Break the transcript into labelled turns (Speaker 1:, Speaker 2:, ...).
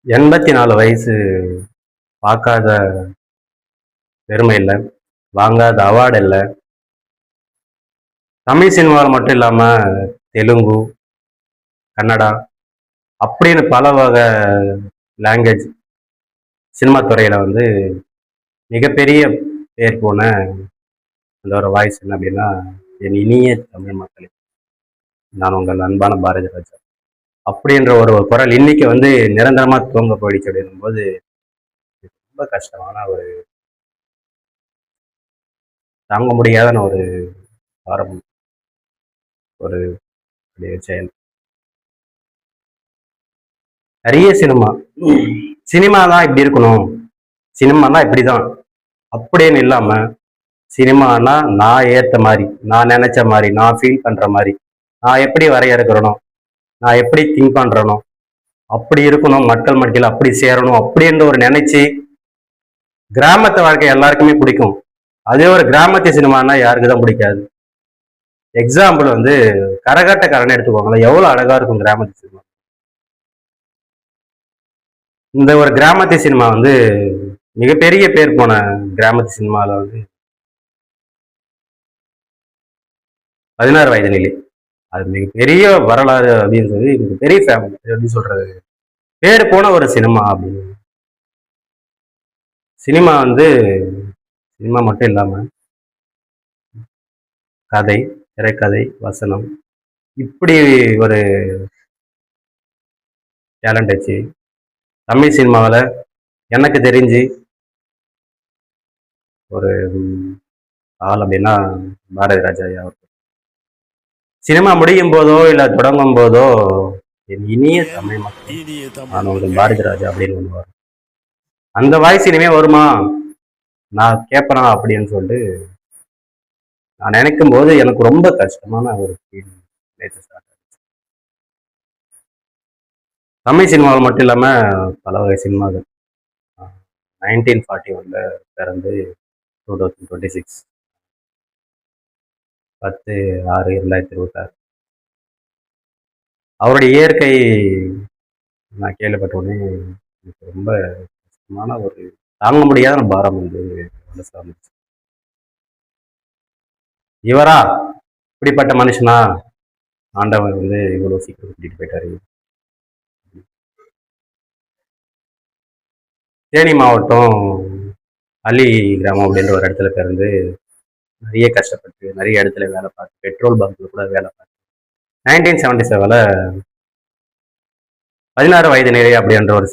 Speaker 1: 84 வயசு பார்க்காத பெருமை இல்ல. வாங்காத அவார்டு இல்ல. தமிழ் சினிமாவில் மட்டும் இல்லாம தெலுங்கு, கன்னடா அப்படின்னு பல வகை லாங்குவேஜ் சினிமா துறையில வந்து மிகப்பெரிய பேர் போன அந்த ஒரு வாய்ஸ் என்ன அப்படின்னா, என் இனிய தமிழ் மக்களே, நான் உங்கள் அன்பான பாரதி ராஜா. அப்படின்ற ஒரு குரல் இன்னைக்கு வந்து நிரந்தரமா தூங்க போயிடுச்சு அப்படின்னும்போது ரொம்ப கஷ்டமான ஒரு தாங்க முடியாத ஒரு வாரம் ஒரு செயல். நிறைய சினிமா தான் இப்படி இருக்கணும், சினிமானா இப்படிதான் அப்படின்னு இல்லாம, சினிமானா நான் ஏத்த மாதிரி, நான் நினைச்ச மாதிரி, நான் ஃபீல் பண்ற மாதிரி, நான் எப்படி வரையறுக்கிறனோ, நான் எப்படி திங்க் பண்றனோ அப்படி இருக்கணும், மக்கள் மத்தியில் அப்படி சேரணும் அப்படின்ற ஒரு நினைச்சு கிராமத்து வாழ்க்கை எல்லாருக்குமே பிடிக்கும். அதே ஒரு கிராமத்து சினிமானா யாருக்கு தான் பிடிக்காது? எக்ஸாம்பிள் வந்து கரகாட்டக்காரன் எடுத்துக்கோங்களேன், எவ்வளவு அழகா இருக்கும் கிராமத்து சினிமா. இந்த ஒரு கிராமத்து சினிமா வந்து மிகப்பெரிய பேர் போன கிராமத்து சினிமாவில் வந்து 16 வயது நிலை, அது மிகப்பெரிய வரலாறு அப்படின்றது, மிகப்பெரிய ஃபேமிலி எப்படி சொல்றது, பேர் போன ஒரு சினிமா அப்படின்னு. சினிமா வந்து சினிமா மட்டும் இல்லாம கதை, திரைக்கதை, வசனம் இப்படி ஒரு டேலண்ட் வச்சு தமிழ் சினிமாவில் எனக்கு தெரிஞ்சு ஒரு ஆள் அப்படின்னா பாரதி ராஜா ஐயா. சினிமா முடியும் போதோ இல்லை தொடங்கும் போதோ என் இனிய தமிழ் மக்கள், நான் ஒரு பாரதி ராஜா அப்படின்னு ஒன்று அந்த வாய்ஸ் இனிமே வருமா நான் கேட்பேனா அப்படின்னு சொல்லிட்டு நான் நினைக்கும் போது எனக்கு ரொம்ப கஷ்டமான ஒரு ஃபீல் நேற்று ஸ்டார்ட் ஆச்சு. தமிழ் சினிமாவில் மட்டும் இல்லாமல் பல வகை சினிமாக்கள் 1941 பிறந்து 2026 10/6/2026 அவருடைய இயற்கை நான் கேள்விப்பட்ட உடனே எனக்கு ரொம்ப கஷ்டமான ஒரு தாங்க முடியாத பாரம் வந்து மனசுல வந்துச்சு. இவரா இப்படிப்பட்ட மனுஷனா ஆண்டவன் வந்து இவ்வளவு சீக்கிரம் கூட்டிட்டு போயிட்டாரு. தேனி மாவட்டம் அள்ளி கிராமம் அப்படின்ற ஒரு இடத்துல பிறந்து நிறைய கஷ்டப்பட்டு நிறைய இடத்துல வேலை பார்த்து பெட்ரோல் பங்க்ல கூட வேலை பார்த்து 1977 16 வயது நிலை அப்படின்ற ஒரு